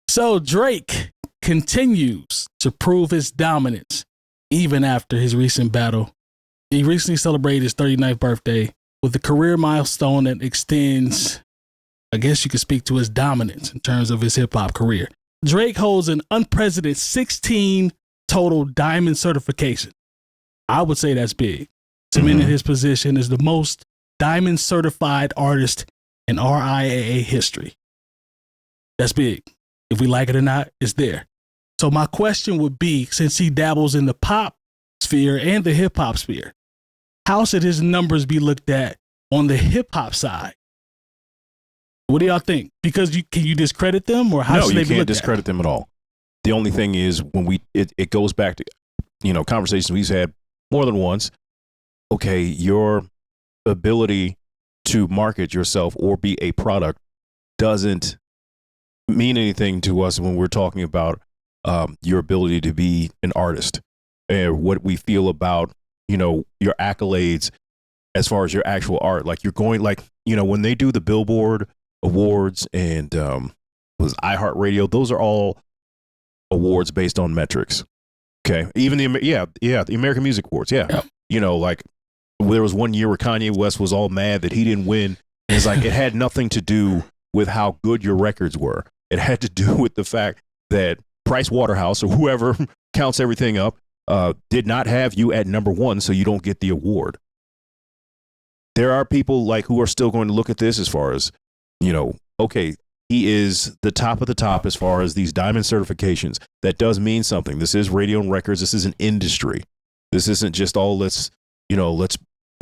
So Drake continues to prove his dominance even after his recent battle. He recently celebrated his 39th birthday with a career milestone that extends, I guess you could speak to his dominance in terms of his hip hop career. Drake holds an unprecedented 16 total diamond certification. I would say that's big. Cementing his position as the most diamond certified artist in RIAA history. That's big. If we like it or not, it's there. So my question would be, since he dabbles in the pop sphere and the hip hop sphere, how should his numbers be looked at on the hip hop side? What do y'all think? Because can you discredit them, or how should they be looked at? No, you can't discredit them at all. The only thing is when it goes back to, conversations we've had more than once. Okay, your ability to market yourself or be a product doesn't mean anything to us when we're talking about your ability to be an artist and what we feel about, your accolades as far as your actual art. Like you're going, when they do the Billboard Awards and was iHeartRadio, those are all awards based on metrics. Okay, even the American Music Awards. Yeah. There was one year where Kanye West was all mad that he didn't win. It's like it had nothing to do with how good your records were. It had to do with the fact that Price Waterhouse or whoever counts everything up did not have you at number one, so you don't get the award. There are people who are still going to look at this as far as, okay, he is the top of the top as far as these diamond certifications. That does mean something. This is radio and records. This is an industry. This isn't just let's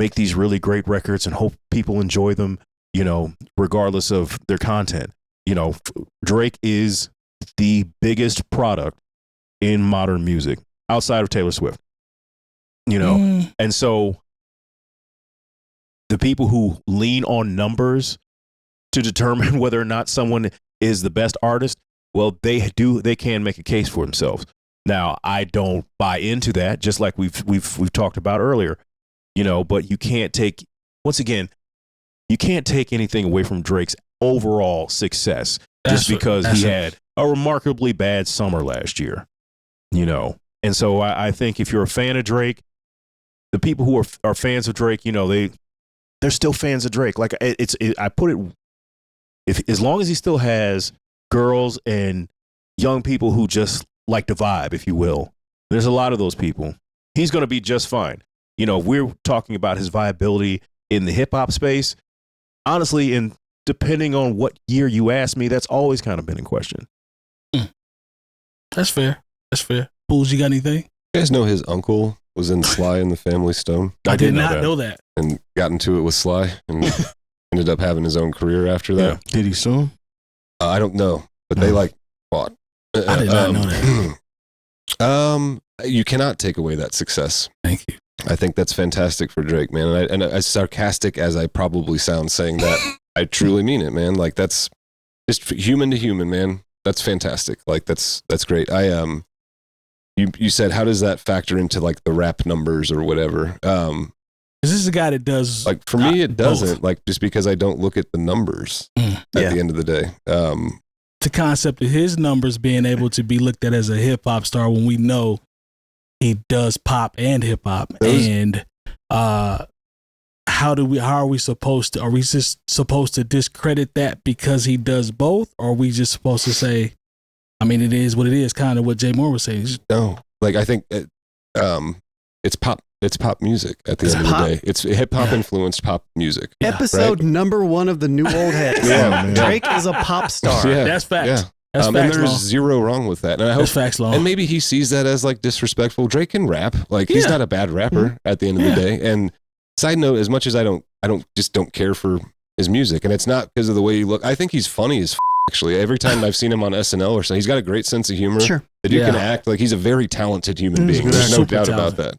make these really great records and hope people enjoy them, regardless of their content. Drake is the biggest product in modern music outside of Taylor Swift, and so the people who lean on numbers to determine whether or not someone is the best artist, well, they can make a case for themselves. Now, I don't buy into that, just like we've talked about earlier, but you can't take anything away from Drake's overall success just because he had a remarkably bad summer last year, And so I think if you're a fan of Drake, the people who are fans of Drake, they're still fans of Drake. As long as he still has girls and young people who just like the vibe, if you will, there's a lot of those people. He's going to be just fine. We're talking about his viability in the hip hop space. Honestly, and depending on what year you ask me, that's always kind of been in question. That's fair. Spoolz, you got anything? You guys know his uncle was in Sly and the Family Stone? I did not know that. And got into it with Sly and ended up having his own career after that. Yeah. Did he sue him? I don't know, but they fought. I did not know that. You cannot take away that success. Thank you. I think that's fantastic for Drake, man. And as sarcastic as I probably sound saying that, I truly mean it, man. That's just human to human, man. That's fantastic. That's great. You said, how does that factor into the rap numbers or whatever? Is this a guy that does for me it doesn't both. Just because I don't look at the numbers at the end of the day. The concept of his numbers being able to be looked at as a hip hop star when we know he does pop and hip hop, and how are we supposed to discredit that because he does both, or are we just supposed to say, I mean, it is what it is, kind of what Jay Moore was saying? No, I think it's pop. It's pop music at the end of the day. It's hip hop influenced pop music. Episode number 1 of the new Old Heads. Drake is a pop star. Yeah. That's facts. Yeah. That's facts, and there's zero wrong with that. And I hope, that's facts, Long. And maybe he sees that as disrespectful. Drake can rap. He's not a bad rapper at the end of the day. And side note, as much as I don't care for his music, and it's not because of the way he look. I think he's funny as actually. Every time I've seen him on SNL or something, he's got a great sense of humor. Sure. The dude can act. He's a very talented human being. There's no doubt about that.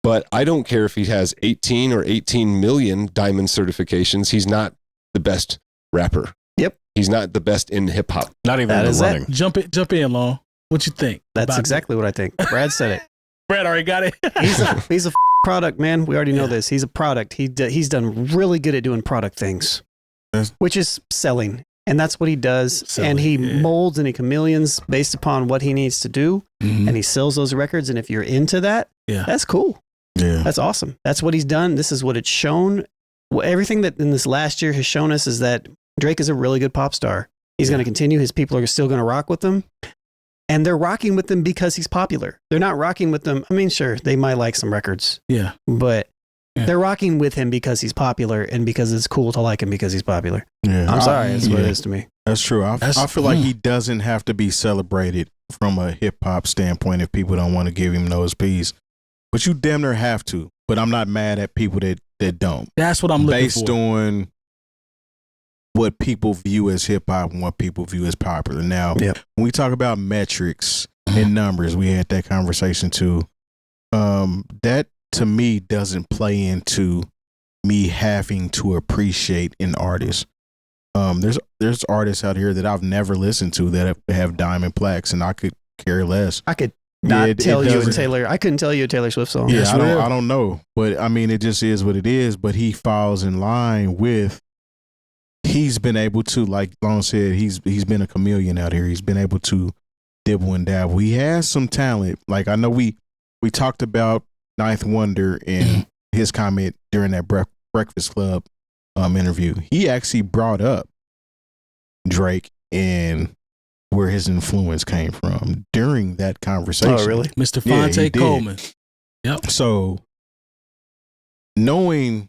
But I don't care if he has 18 or 18 million diamond certifications. He's not the best rapper. Yep. He's not the best in hip hop. Not even in the running. Jump in, Long. What you think? That's exactly what I think. Brad said it. Brad already got it. He's a product, man. We already know this. He's a product. He's done really good at doing product things, which is selling. And that's what he does. So, and he yeah. molds and he chameleons based upon what he needs to do. Mhm. And he sells those records. And if you're into that, Yeah. that's cool. Yeah. That's awesome. That's what he's done. This is what it's shown. Everything that in this last year has shown us is that Drake is a really good pop star. He's going to continue. His people are still going to rock with him. And they're rocking with him because he's popular. They're not rocking with him. I mean, sure, they might like some records, Yeah. but Yeah. they're rocking with him because he's popular and because it's cool to like him because he's popular. Yeah. I'm sorry. That's what it Yeah. is to me. That's true. I feel like he doesn't have to be celebrated from a hip hop standpoint if people don't want to give him those P's. But you damn near have to. But I'm not mad at people that don't. That's what I'm looking Based for. on what people view as hip hop and what people view as popular. Now, Yep. when we talk about metrics and numbers, we had that conversation too. That to me doesn't play into me having to appreciate an artist. There's artists out here that I've never listened to that have diamond plaques, and I could care less. I could not It tell you a doesn't- Taylor. I couldn't tell you a Taylor Swift song. Yeah, That's I real. don't know, but I mean, it just is what it is. But he falls in line with. He's been able to, like Lon said, he's been a chameleon out here. He's been able to dibble and dabble. He has some talent. Like I know we talked about Ninth Wonder and his comment during that Breakfast Club interview. He actually brought up Drake and where his influence came from during that conversation. Oh, really? Mr. Yeah, Fonte he did. Coleman. Yep. So knowing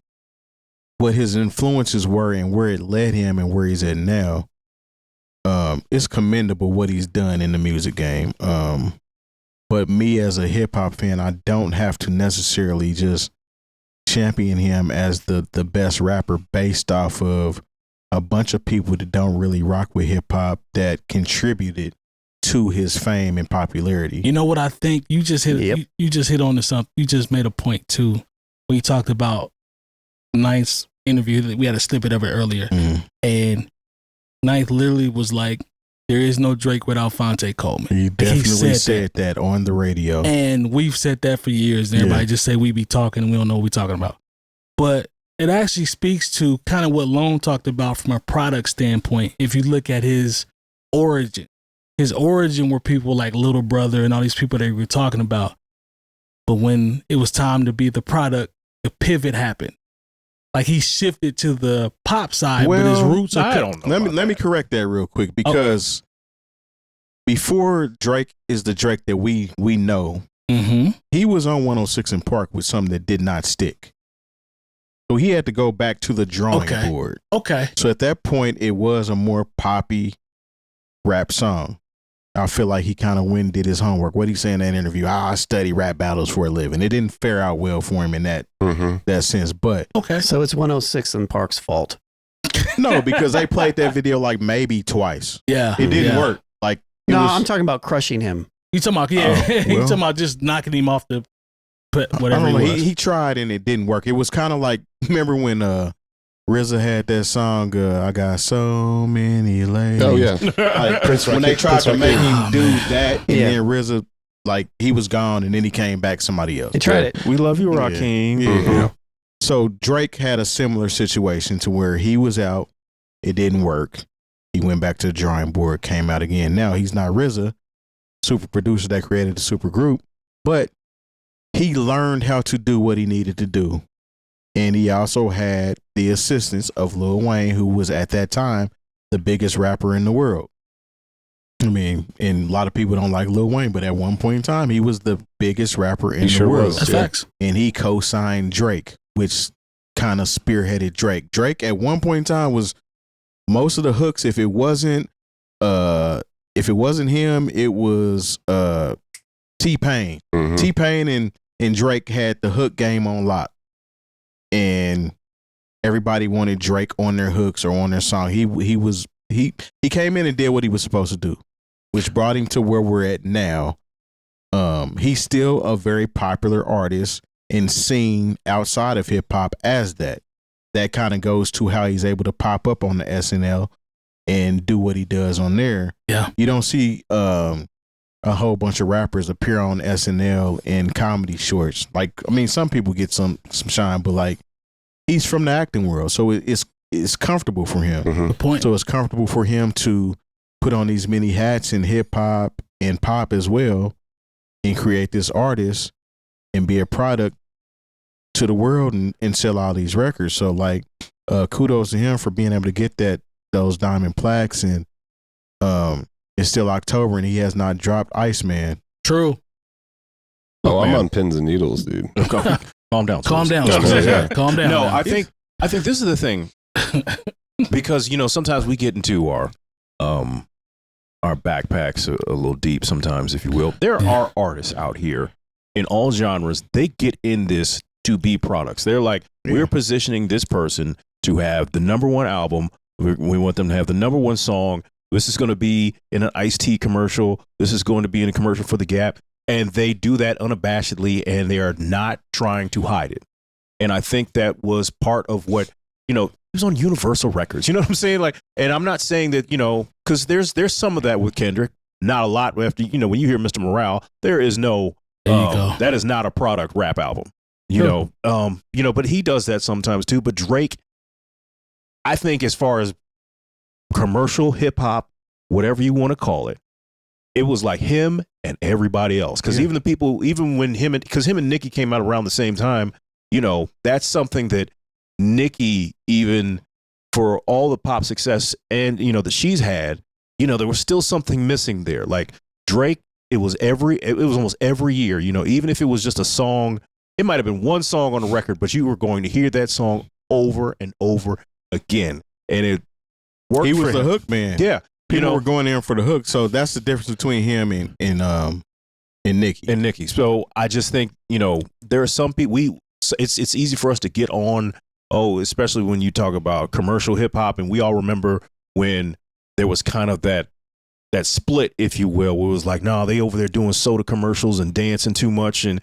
what his influences were and where it led him and where he's at now, it's commendable what he's done in the music game. But me as a hip hop fan, I don't have to necessarily just champion him as the best rapper based off of a bunch of people that don't really rock with hip hop that contributed to his fame and popularity. You know what I think? You just hit. Yep. You just hit on to something. You just made a point too. We talked about Ninth's interview. That we had a snippet of it earlier, and Ninth literally was like, "There is no Drake without Fonte Coleman." He definitely said said that on the radio. And we've said that for years. And everybody just say we be talking and we don't know what we're talking about. But it actually speaks to kind of what Lone talked about from a product standpoint. If you look at his origin were people like Little Brother and all these people that we were talking about. But when it was time to be the product, the pivot happened. Like he shifted to the pop side, but his roots are. I don't know. Let me correct that real quick because before Drake is the Drake that we know, he was on 106 in Park with something that did not stick. So he had to go back to the drawing board. Okay. So at that point, it was a more poppy rap song. I feel like he kind of went and did his homework. What he said in that interview, I study rap battles for a living. It didn't fare out well for him in that sense. But Okay. So it's 106 in Park's fault. no, because they played that video like maybe twice. Yeah. It didn't work. Like No, I'm talking about crushing him. You talking about you talking about just knocking him off the whatever I don't know. it was. He tried and it didn't work. It was kind of like, remember when RZA had that song, I got so many ladies. Oh yeah, Like, Prince when they tried to make him do that, and Yeah. then RZA, like, he was gone, and then he came back somebody else. They tried it. We love you, Yeah. Rakim. Yeah. So Drake had a similar situation to where he was out, it didn't work. He went back to the drawing board, came out again. Now he's not RZA, super producer that created the super group, but he learned how to do what he needed to do. And he also had the assistance of Lil Wayne, who was at that time the biggest rapper in the world. I mean, and a lot of people don't like Lil Wayne, but at one point in time, he was the biggest rapper in the world. That's facts. And he co-signed Drake, which kind of spearheaded Drake. Drake at one point in time was most of the hooks. If it wasn't him, it was T-Pain. T-Pain and Drake had the hook game on lock. And everybody wanted Drake on their hooks or on their song. He came in and did what he was supposed to do, which brought him to where we're at now. He's still a very popular artist and seen outside of hip hop as that. That kind of goes to how he's able to pop up on the SNL and do what he does on there. Yeah. You don't see a whole bunch of rappers appear on SNL in comedy shorts. Like, I mean, some people get some shine, but like, he's from the acting world, so it's it's comfortable for him. The point. So it's comfortable for him to put on these many hats in hip hop and pop as well, and create this artist and be a product to the world and sell all these records. So like, kudos to him for being able to get those diamond plaques, and it's still October and he has not dropped Iceman. True. Oh, I'm man. on pins and needles, dude. Calm down. Calm Spoolz. down. Yeah, Spoolz. yeah. Calm down. No, man. I think this is the thing, because sometimes we get into our backpacks a little deep sometimes, if you will. There are artists out here in all genres. They get in this to be products. They're like, we're positioning this person to have the #1 album. We want them to have the #1 song. This is going to be in an iced tea commercial. This is going to be in a commercial for the Gap. And they do that unabashedly, and they are not trying to hide it. And I think that was part of what, it was on Universal Records. You know what I'm saying? Like, and I'm not saying that, because there's some of that with Kendrick. Not a lot. After, when you hear Mr. Morale, there is no, There you go. that is not a product rap album. But he does that sometimes too. But Drake, I think, as far as commercial hip hop, whatever you want to call it, it was like him and everybody else. Because even the people, even when him and Nicki came out around the same time, that's something that Nicki, even for all the pop success and that she's had, there was still something missing there. Like Drake, it was almost every year. Even if it was just a song, it might have been one song on the record, but you were going to hear that song over and over again, and it worked. He was for the him. hook man. Yeah. People were going in for the hook. So that's the difference between him and Nicki. And Nicki. So I just think, there are some people, it's easy for us to get on, especially when you talk about commercial hip hop, and we all remember when there was kind of that split, if you will, where it was like, nah, they over there doing soda commercials and dancing too much, and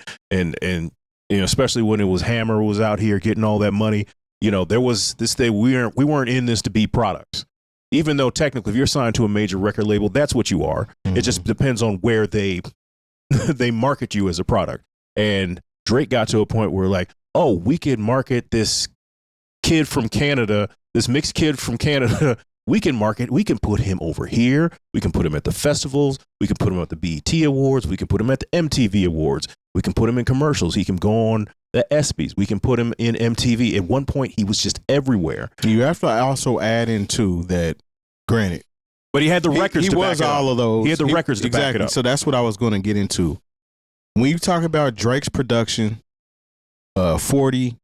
especially when it was Hammer was out here getting all that money. There was this thing, we weren't in this to be products. Even though technically if you're signed to a major record label, that's what you are. Mm-hmm. It just depends on where they market you as a product. And Drake got to a point where like, oh, we could market this kid from Canada, this mixed kid from Canada. We can put him over here. We can put him at the festivals. We can put him at the BET Awards. We can put him at the MTV Awards. We can put him in commercials. He can go on the ESPYs. We can put him in MTV. At one point, he was just everywhere. You have to also add into that, granted. But he had the records he to was back it all up. of those. He had the records to back it up. So that's what I was going to get into. When you talk about Drake's production, 40,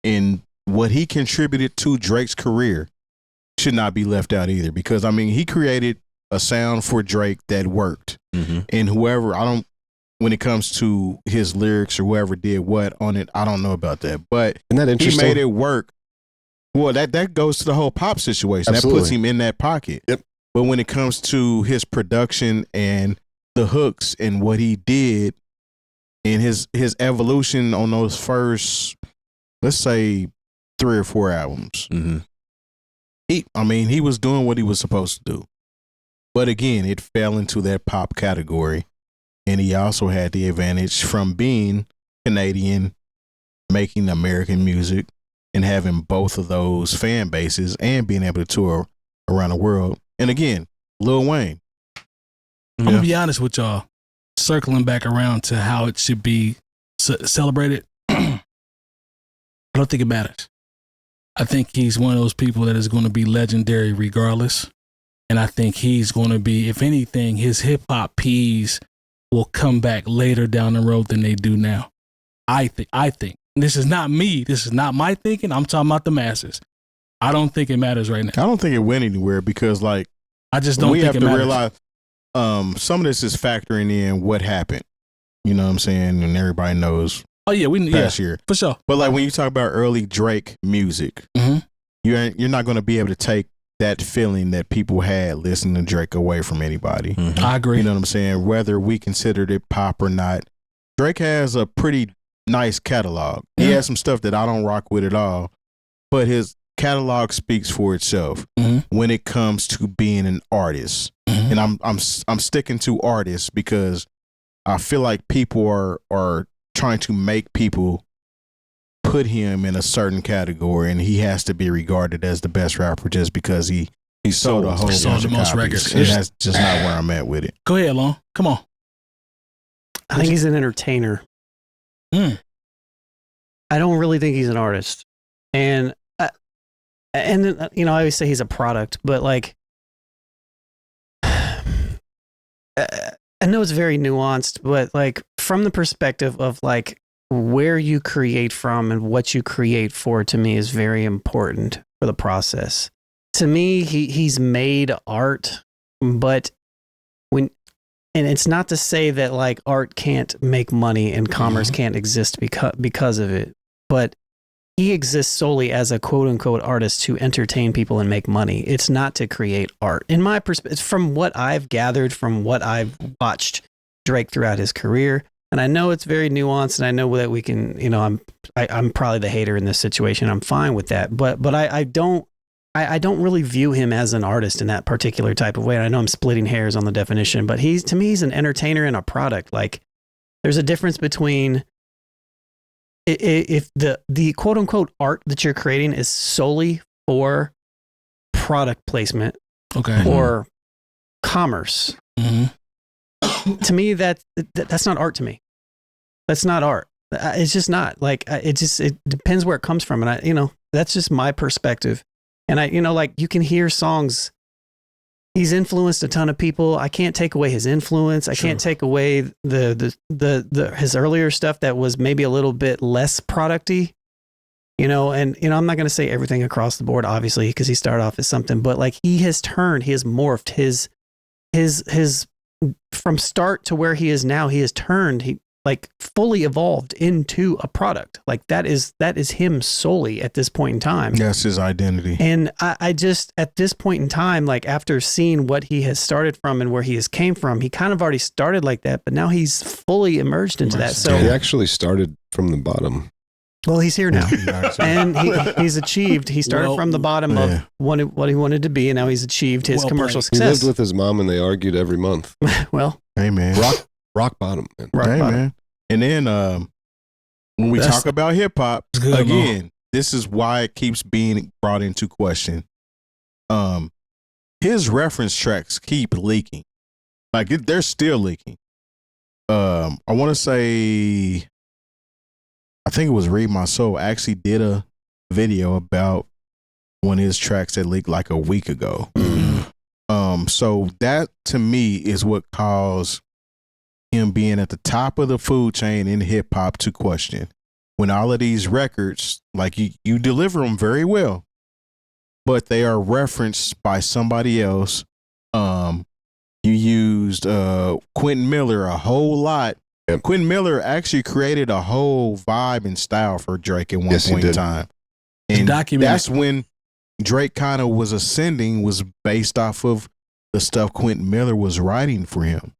and what he contributed to Drake's career should not be left out either. Because, he created a sound for Drake that worked. Mm-hmm. And when it comes to his lyrics or whoever did what on it, I don't know about that. But Isn't that interesting? he made it work. Well, that goes to the whole pop situation. Absolutely. That puts him in that pocket. Yep. But when it comes to his production and the hooks and what he did and his evolution on those first, let's say, 3 or 4 albums, mm-hmm. he was doing what he was supposed to do. But again, it fell into that pop category. And he also had the advantage from being Canadian, making American music, and having both of those fan bases and being able to tour around the world. And again, Lil Wayne. I'm going to be honest with y'all, circling back around to how it should be celebrated. I don't think it matters. I think he's one of those people that is going to be legendary regardless. And I think he's going to be, if anything, his hip hop peas will come back later down the road than they do now. I think. This is not me. This is not my thinking. I'm talking about the masses. I don't think it matters right now. I don't think it went anywhere because, like, I just don't think it matters. We have to realize some of this is factoring in what happened. You know what I'm saying? And everybody knows. Oh, yeah. Past year. For sure. But, like, when you talk about early Drake music, mm-hmm. you're not going to be able to take that feeling that people had listening to Drake away from anybody. Mm-hmm. I agree. You know what I'm saying? Whether we considered it pop or not, Drake has a pretty nice catalog. He has some stuff that I don't rock with at all, but his catalog speaks for itself when it comes to being an artist. And I'm sticking to artists because I feel like people are trying to make people put him in a certain category, and he has to be regarded as the best rapper just because he sold a whole bunch sold the of most copies. records. And that's just not where I'm at with it. Go ahead, Lon. Come on. I think he's an entertainer. Mm. I don't really think he's an artist. And you know, I always say he's a product, but like, I know it's very nuanced, but like from the perspective of like where you create from and what you create for, to me is very important for the process. To me, he's made art, but and it's not to say that like art can't make money and commerce can't exist because of it, but he exists solely as a quote unquote artist to entertain people and make money. It's not to create art. In my perspective, from what I've gathered, from what I've watched Drake throughout his career, and I know it's very nuanced, and I know that we can, you know, I'm probably the hater in this situation. I'm fine with that, but I don't really view him as an artist in that particular type of way. And I know I'm splitting hairs on the definition, but to me, he's an entertainer and a product. Like, there's a difference between if the quote unquote art that you're creating is solely for product placement, Okay. or commerce. Mm-hmm. To me, that's not art to me. That's not art. It's just not. Like, it depends where it comes from. And that's just my perspective. And like, you can hear songs. He's influenced a ton of people. I can't take away his influence. I can't take away his earlier stuff that was maybe a little bit less producty, and I'm not going to say everything across the board, obviously, because he started off as something, but like he has morphed his from start to where he is now. He has turned, like fully evolved into a product. Like that is him solely at this point in time. That's his identity. And I just, at this point in time, like after seeing what he has started from and where he has came from, he kind of already started like that, but now he's fully emerged into that. So he actually started from the bottom. Well, he's here now, and he's achieved. He started from the bottom of what he wanted to be, and now he's achieved his commercial He success. lived with his mom, and they argued every month. Well, hey man, rock bottom, man. Man. And then when we talk about hip hop, again, this is why it keeps being brought into question. His reference tracks keep leaking, like they're still leaking. I want to say, I think it was Read My Soul actually did a video about one of his tracks that leaked like a week ago. So that to me is what caused him being at the top of the food chain in hip hop to question. When all of these records, like you deliver them very well, but they are referenced by somebody else. You used Quentin Miller a whole lot. Yep. Quentin Miller actually created a whole vibe and style for Drake at one point in time. And that's when Drake kind of was ascending, was based off of the stuff Quentin Miller was writing for him.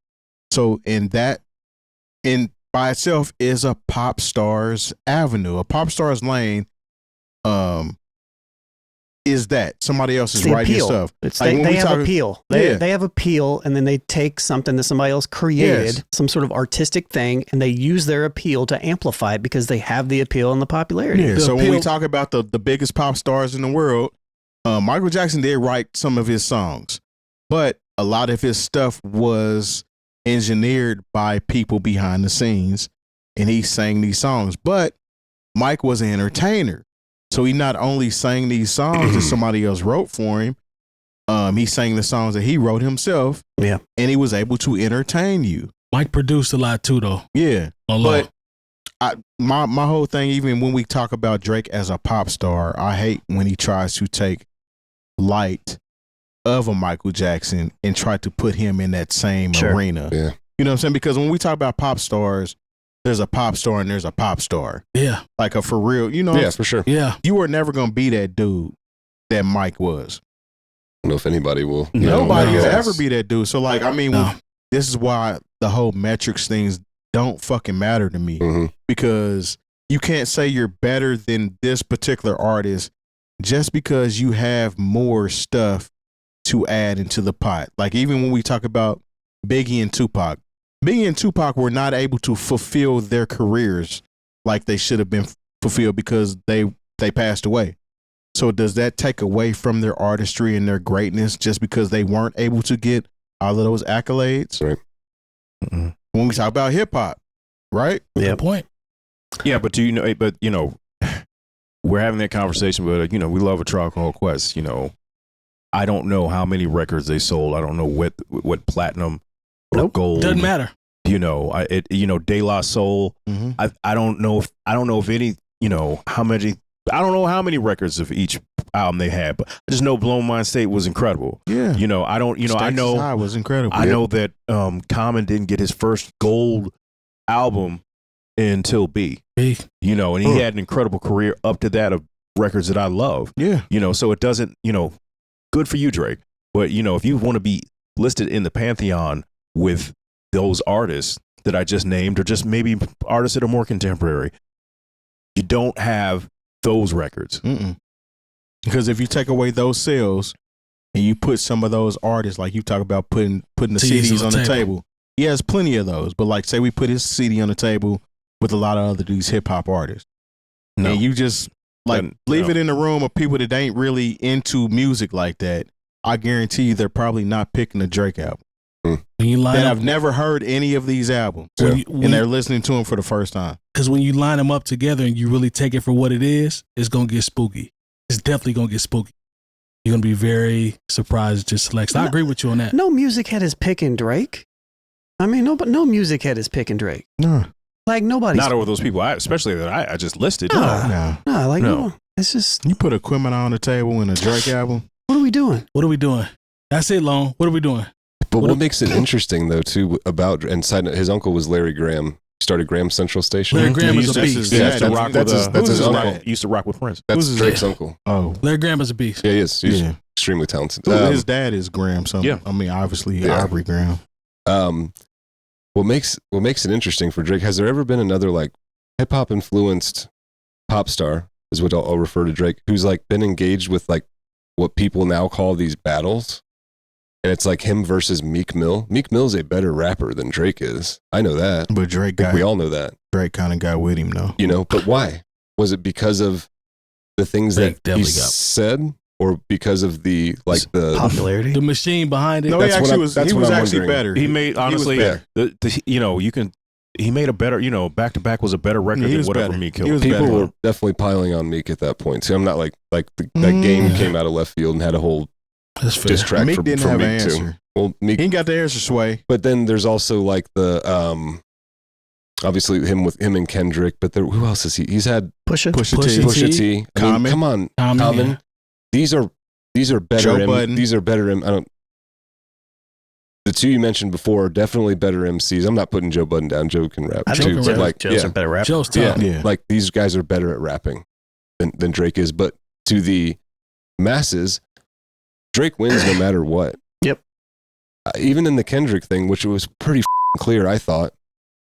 So that by itself is a pop star's avenue, a pop star's lane. Is that somebody else is writing stuff? It's like they have appeal. They have appeal, and then they take something that somebody else created, some sort of artistic thing, and they use their appeal to amplify it because they have the appeal and the popularity. Yeah. So when we talk about the biggest pop stars in the world, Michael Jackson did write some of his songs, but a lot of his stuff was engineered by people behind the scenes, and he sang these songs. But Mike was an entertainer. So he not only sang these songs that somebody else wrote for him, he sang the songs that he wrote himself. Yeah. And he was able to entertain you. Mike produced a lot too, though. Yeah. But my whole thing, even when we talk about Drake as a pop star, I hate when he tries to take light of a Michael Jackson and try to put him in that same arena. Yeah. You know what I'm saying? Because when we talk about pop stars, there's a pop star and there's a pop star. Yeah. Like a for real, Yeah, for sure. Yeah. You were never going to be that dude that Mike was. I don't know if anybody will. Nobody will ever be that dude. So like, I mean, this is why the whole metrics things don't fucking matter to me, because you can't say you're better than this particular artist just because you have more stuff to add into the pot. Like even when we talk about Biggie and Tupac were not able to fulfill their careers like they should have been fulfilled because they passed away. So does that take away from their artistry and their greatness just because they weren't able to get all of those accolades? Right. Mm-mm. When we talk about hip hop, right? Good point. Yeah, but we're having that conversation, but we love A Tribe Called Quest. I don't know how many records they sold. I don't know what platinum or gold. Doesn't matter. De La Soul. Mm-hmm. I don't know if any. How many. I don't know how many records of each album they had, but I just know Blow Mind State was incredible. Yeah. I don't. I know. High was incredible. I know that Common didn't get his first gold album until B. B. And he had an incredible career up to that of records that I love. Yeah. So it doesn't. Good for you, Drake. But if you want to be listed in the pantheon with those artists that I just named, or just maybe artists that are more contemporary, you don't have those records. Mm-mm. Because if you take away those sales and you put some of those artists, like you talk about putting the CDs on the table. Yeah, there's plenty of those. But like, say we put his CD on the table with a lot of these hip hop artists. No. And you just leave it in the room of people that ain't really into music like that. I guarantee you they're probably not picking the Drake album. That I've never heard any of these albums. And they're listening to them for the first time. Because when you line them up together and you really take it for what it is, it's going to get spooky. It's definitely going to get spooky. You're going to be very surprised at your selection. I agree with you on that. No music head is picking Drake. I mean, no music head is picking Drake. No. Like nobody's. Not over those people, especially that I just listed. No. It's just. You put Equipment on the table in a Drake album. What are we doing? That's it, Lone. What are we doing? But what makes it interesting, though, too, and side note, his uncle was Larry Graham. He started Graham Central Station. Larry Graham is a beast. That's his uncle. He used to rock with Prince. That's Drake's uncle. Oh. Larry Graham is a beast. Yeah, he is. He's extremely talented. His dad is Graham. So, yeah. I mean, obviously, Aubrey Graham. What makes it interesting for Drake, has there ever been another, like, hip-hop influenced pop star, is what I'll refer to Drake, who's, like, been engaged with, like, what people now call these battles? And it's like him versus Meek Mill. Meek Mill's a better rapper than Drake is. I know that. But we all know that. Drake kind of got with him, though. But why? Was it because of the things that he said, or because of the popularity, the machine behind it? No, he was actually better. He made, honestly, he made a better, Back to Back was a better record than whatever Meek killed. People were definitely piling on Meek at that point. See, I'm not that game came out of left field and had a whole diss track Meek for didn't have Meek an answer. too. Well, Meek, he ain't got the answer, Sway. But then there's also like the obviously him and Kendrick. But who else is he? He's had Pusha T. Common. Come on, Common. Yeah. These are better. Joe Budden. These are better. The two you mentioned before are definitely better MCs. I'm not putting Joe Budden down. Joe can rap too. But Joe's a better rapper. Joe's tough. Yeah. Like these guys are better at rapping than Drake is. But to the masses, Drake wins no matter what. Yep. Even in the Kendrick thing, which was pretty clear, I thought.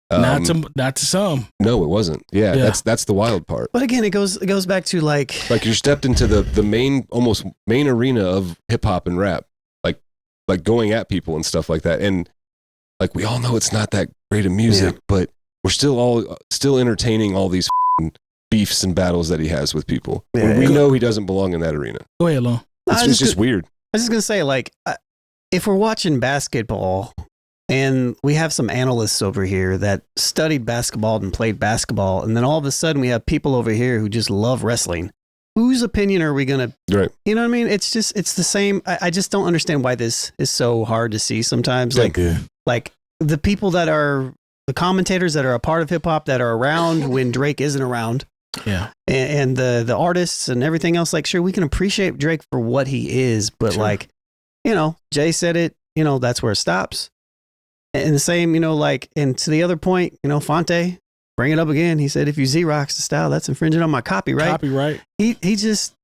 Not to some. No, it wasn't. Yeah. That's the wild part. But again, it goes back to like you stepped into the main arena of hip hop and rap, like going at people and stuff like that. And like we all know it's not that great of music, but we're still entertaining all these beefs and battles that he has with people. Yeah, we know he doesn't belong in that arena. Go ahead, Lon. It's just weird. I was just gonna say, like, if we're watching basketball and we have some analysts over here that studied basketball and played basketball, and then all of a sudden we have people over here who just love wrestling, whose opinion are we gonna? Right. You know what I mean? It's the same. I just don't understand why this is so hard to see sometimes. Like the people that are the commentators that are a part of hip hop that are around when Drake isn't around. Yeah. And the artists and everything else, like, sure, we can appreciate Drake for what he is, but like, Jay said it, that's where it stops. And the same, and to the other point, Fonte, bring it up again. He said, if you Xerox the style, that's infringing on my copyright. He's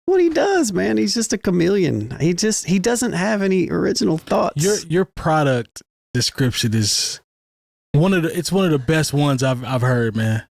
what he does, man. He's just a chameleon. He doesn't have any original thoughts. Your product description is one of the best ones I've heard, man.